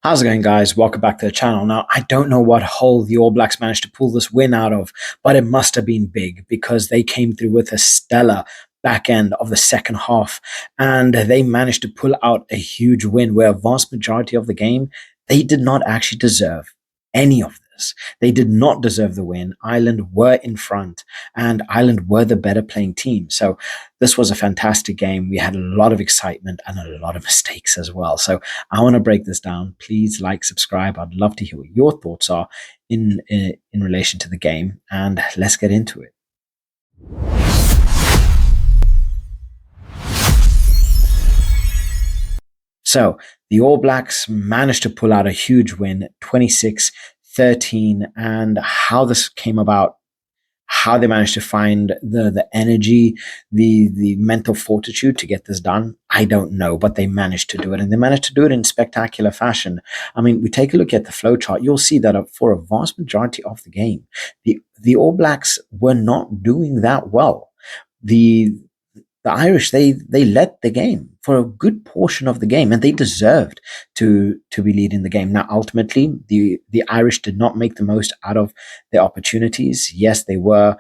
How's it going, guys? Welcome back to the channel. Now, I don't know what hole the All Blacks managed to pull this win out of, but it must have been big because they came through with a stellar back end of the second half and they managed to pull out a huge win where a vast majority of the game, they did not actually deserve any of this. They did not deserve the win. Ireland were in front and Ireland were the better playing team. So this was a fantastic game. We had a lot of excitement and a lot of mistakes as well. So I want to break this down. Please like, subscribe. I'd love to hear what your thoughts are in relation to the game, and let's get into it. So the All Blacks managed to pull out a huge win, 26-13, and how this came about, how they managed to find the energy, the mental fortitude to get this done, I don't know, but they managed to do it, and they managed to do it in spectacular fashion. I mean, we take a look at the flowchart, you'll see that for a vast majority of the game, the All Blacks were not doing that well. The Irish, they led the game for a good portion of the game, and they deserved to be leading the game. Now, ultimately, the Irish did not make the most out of their opportunities. Yes, they were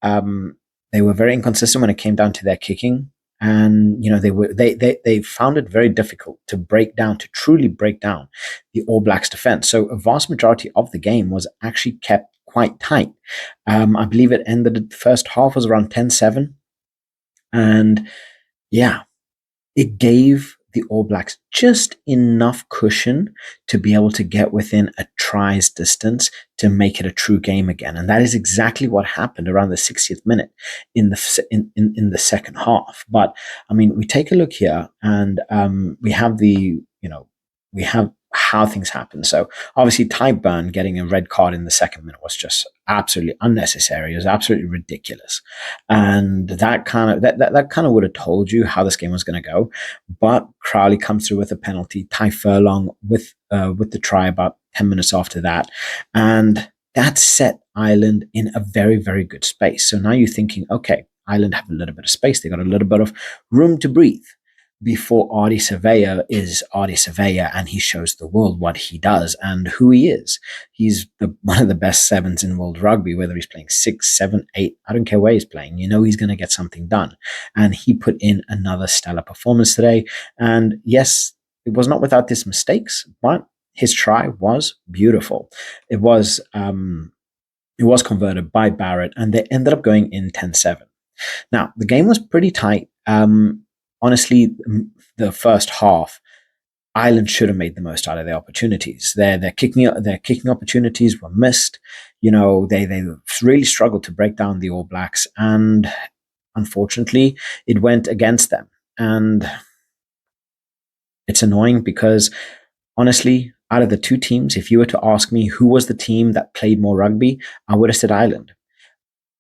very inconsistent when it came down to their kicking, and they found it very difficult to truly break down the All Blacks defense. So a vast majority of the game was actually kept quite tight. I believe it ended, the first half was around 10-7. And yeah, it gave the All Blacks just enough cushion to be able to get within a try's distance to make it a true game again. And that is exactly what happened around the 60th minute in the second half. But I mean, we take a look here, and we have how things happen. So obviously Ty Burn getting a red card in the second minute was just absolutely unnecessary. It was absolutely ridiculous. And that kind of would have told you how this game was going to go. But Crowley comes through with a penalty, Ty Furlong with the try about 10 minutes after that. And that set Ireland in a very, very good space. So now you're thinking, okay, Ireland have a little bit of space. They got a little bit of room to breathe before Ardie Savea is Ardie Savea, and he shows the world what he does and who he is. He's one of the best sevens in world rugby, whether he's playing 6, 7, 8, I don't care where he's playing. You know he's going to get something done. And he put in another stellar performance today. And yes, it was not without his mistakes, but his try was beautiful. It was converted by Barrett, and they ended up going in 10-7. Now, the game was pretty tight. Honestly, the first half, Ireland should have made the most out of their opportunities. Their kicking opportunities were missed. You know, they really struggled to break down the All Blacks, and unfortunately, it went against them. And it's annoying because, honestly, out of the two teams, if you were to ask me who was the team that played more rugby, I would have said Ireland.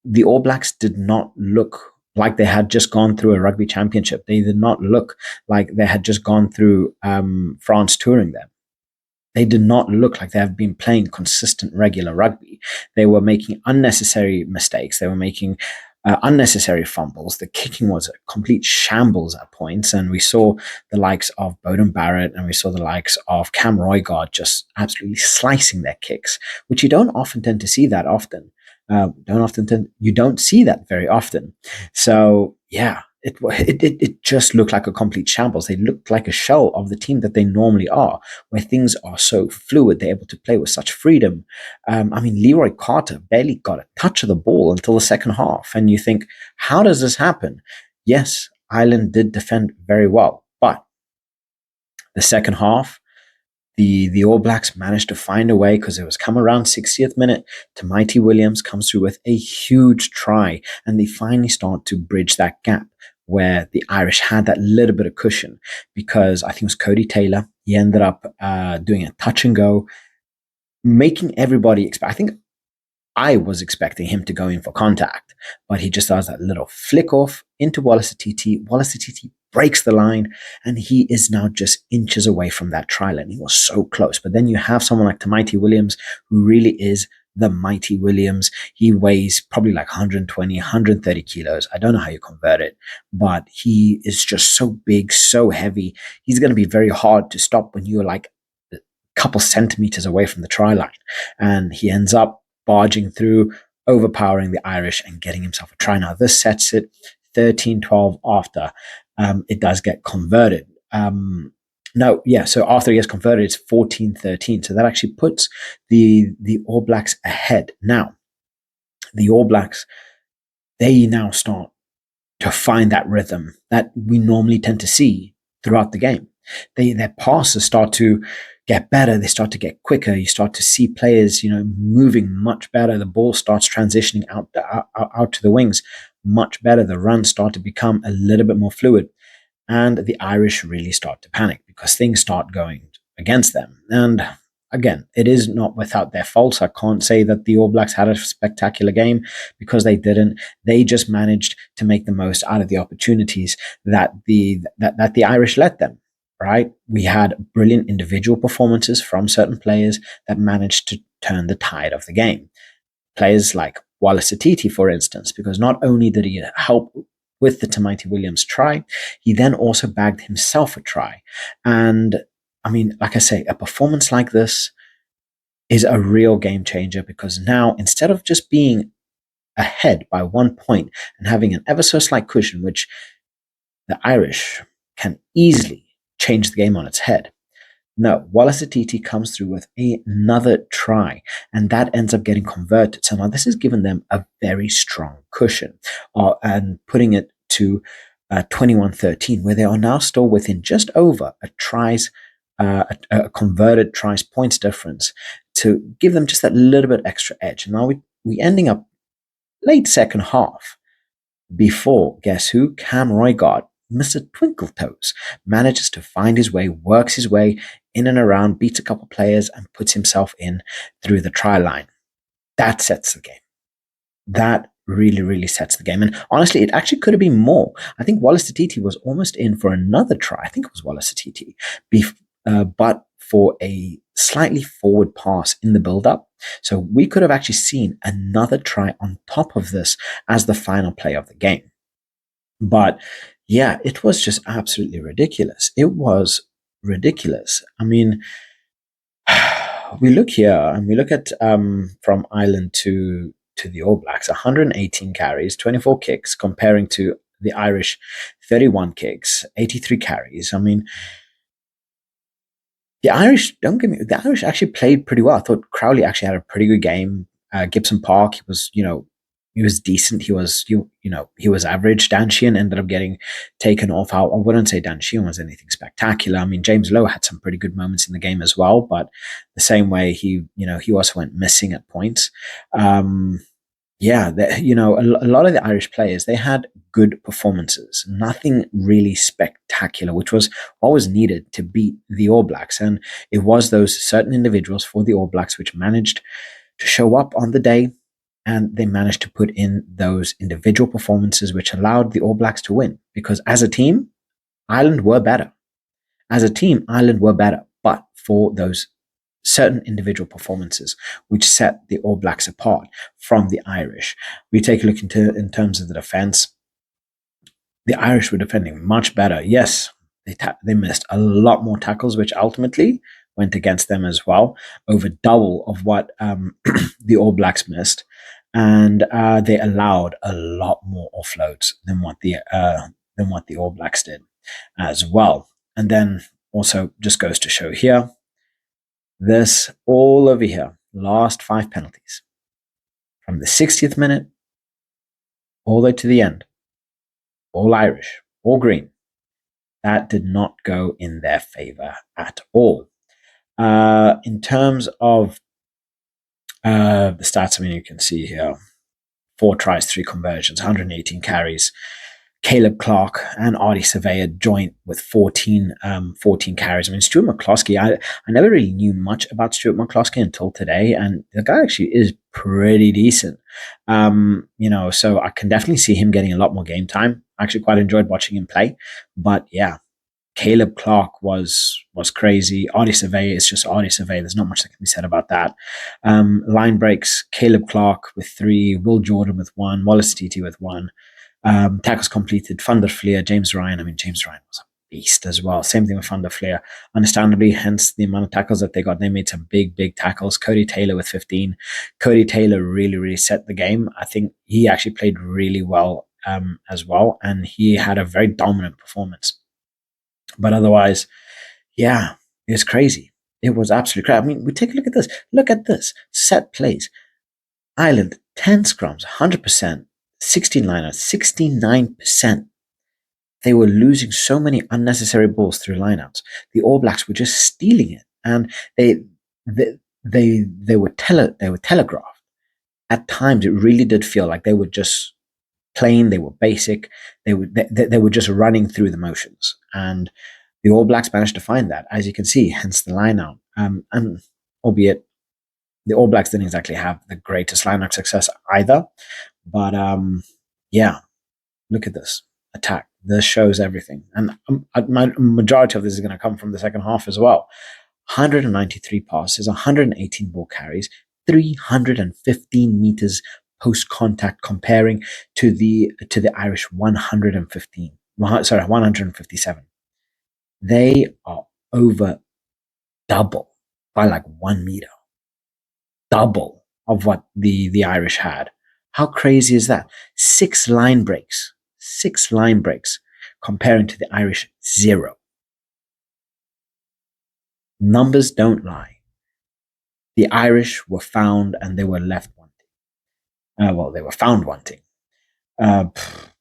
The All Blacks did not look like they had just gone through a rugby championship. They did not look like they had just gone through France touring them. They did not look like they have been playing consistent, regular rugby. They were making unnecessary mistakes. They were making unnecessary fumbles. The kicking was a complete shambles at points, and we saw the likes of Beauden Barrett and we saw the likes of Cam Roigard just absolutely slicing their kicks, which you don't often tend to see that often. You don't see that very often. So yeah, it just looked like a complete shambles. They looked like a shell of the team that they normally are, where things are so fluid. They're able to play with such freedom. I mean, Leroy Carter barely got a touch of the ball until the second half. And you think, how does this happen? Yes, Ireland did defend very well, but the second half, the All Blacks managed to find a way, because it was come around 60th minute. Tamaiti Williams comes through with a huge try, and they finally start to bridge that gap where the Irish had that little bit of cushion, because I think it was Cody Taylor. He ended up doing a touch and go, making everybody expect. I think I was expecting him to go in for contact, but he just does that little flick off into Wallace Sititi. Wallace Sititi breaks the line, and he is now just inches away from that try line. He was so close. But then you have someone like Tamaiti Williams, who really is the mighty Williams. He weighs probably like 120, 130 kilos. I don't know how you convert it, but he is just so big, so heavy. He's going to be very hard to stop when you're like couple centimeters away from the try line. And he ends up barging through, overpowering the Irish and getting himself a try. Now, this sets it 13-12 after it does get converted. So after he gets converted, it's 14-13. So that actually puts the All Blacks ahead. Now, the All Blacks, they now start to find that rhythm that we normally tend to see throughout the game. Their passes start to get better. They start to get quicker. You start to see players, moving much better. The ball starts transitioning out to the wings much better. The runs start to become a little bit more fluid. And the Irish really start to panic because things start going against them. And again, it is not without their faults. I can't say that the All Blacks had a spectacular game because they didn't. They just managed to make the most out of the opportunities that the Irish let them. Right? We had brilliant individual performances from certain players that managed to turn the tide of the game. Players like Wallace Sititi, for instance, because not only did he help with the Tamaiti Williams try, he then also bagged himself a try. And I mean, like I say, a performance like this is a real game changer because now instead of just being ahead by 1 point and having an ever so slight cushion, which the Irish can easily change the game on its head. No, Wallace Sititi comes through with another try, and that ends up getting converted. So now this has given them a very strong cushion, and putting it to 21-13, where they are now still within just over a converted tries points difference to give them just that little bit extra edge. And now we ending up late second half before, guess who? Cam Roigard, Mr. Twinkletoes, manages to find his way, works his way in and around, beats a couple players, and puts himself in through the try line. That sets the game. That really, really sets the game. And honestly, it actually could have been more. I think Wallace Sititi was almost in for another try. I think it was Wallace Sititi, but for a slightly forward pass in the build-up. So we could have actually seen another try on top of this as the final play of the game. But yeah, it was just absolutely ridiculous. It was ridiculous. I mean, we look here and we look at from Ireland to the All Blacks, 118 carries, 24 kicks, comparing to the Irish, 31 kicks, 83 carries. I mean, the Irish actually played pretty well. I thought Crowley actually had a pretty good game. Gibson Park, he was decent. He was average. Dan Sheehan ended up getting taken off. I wouldn't say Dan Sheehan was anything spectacular. I mean, James Lowe had some pretty good moments in the game as well, but the same way he also went missing at points. A lot of the Irish players, they had good performances, nothing really spectacular, which was always needed to beat the All Blacks. And it was those certain individuals for the All Blacks which managed to show up on the day, and they managed to put in those individual performances which allowed the All Blacks to win. Because as a team, Ireland were better. But for those certain individual performances which set the All Blacks apart from the Irish. We take a look in terms of the defense. The Irish were defending much better. Yes, they missed a lot more tackles, which ultimately went against them as well, over double of what the All Blacks missed. And they allowed a lot more offloads than what the All Blacks did as well. And then also just goes to show here, this all over here, last 5 penalties, from the 60th minute all the way to the end, all Irish, all green. That did not go in their favor at all. In terms of the stats, I mean, you can see here, 4 tries, 3 conversions, 118 carries. Caleb Clark and Artie Surveyor joint with 14 carries. I mean, Stuart McCloskey, I never really knew much about Stuart McCloskey until today, and the guy actually is pretty decent. So I can definitely see him getting a lot more game time. I actually quite enjoyed watching him play. But yeah, Caleb Clark was crazy. Artie Surveyor is just Artie Surveyor. There's not much that can be said about that. Line breaks, Caleb Clark with 3, Will Jordan with 1, Wallace Sititi with 1. Tackles completed, Van der Fleer, James Ryan. I mean, James Ryan was a beast as well. Same thing with Van der Fleer. Understandably, hence the amount of tackles that they got. They made some big tackles. Cody Taylor with 15. Cody Taylor really set the game. I think he actually played really well as well, and he had a very dominant performance. But otherwise, yeah, it was crazy. It was absolutely crazy. I mean, we take a look at this. Look at this. Set plays. Ireland, 10 scrums, 100%. 16 lineouts, 69%. They were losing so many unnecessary balls through lineouts. The All Blacks were just stealing it, and they were telegraphed. At times, it really did feel like they were just plain. They were basic. They were just running through the motions, and the All Blacks managed to find that, as you can see. Hence the lineout, and albeit the All Blacks didn't exactly have the greatest lineout success either, but yeah, look at this attack. This shows everything. And my majority of this is going to come from the second half as well. 193 passes, 118 ball carries, 315 meters post contact, comparing to the Irish 157. They are over double by like 1 meter. Double of what the Irish had. How crazy is that? 6 line breaks. 6 line breaks comparing to the Irish 0. Numbers don't lie. The Irish were found and they were left wanting. They were found wanting.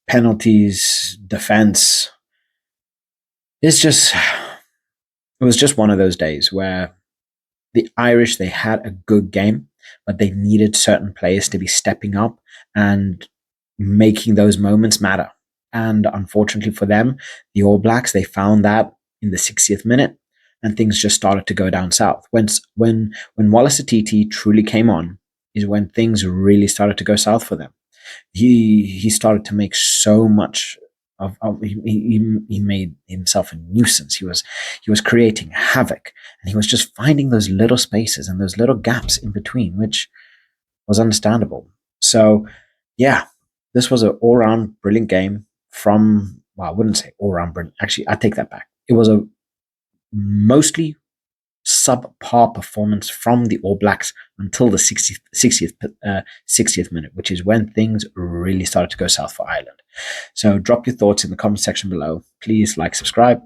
Penalties, defense. It was just one of those days where the Irish, they had a good game, but they needed certain players to be stepping up and making those moments matter. And unfortunately for them, the All Blacks, they found that in the 60th minute, and things just started to go down south. When Wallace Sititi truly came on, is when things really started to go south for them. He started to make so much he made himself a nuisance. He was creating havoc, and he was just finding those little spaces and those little gaps in between, which was understandable. So, yeah, this was an all-round brilliant game from, well, I wouldn't say all-round brilliant. Actually, I take that back. It was a mostly subpar performance from the All Blacks until the 60th minute, which is when things really started to go south for Ireland. So drop your thoughts in the comment section below. Please like, subscribe.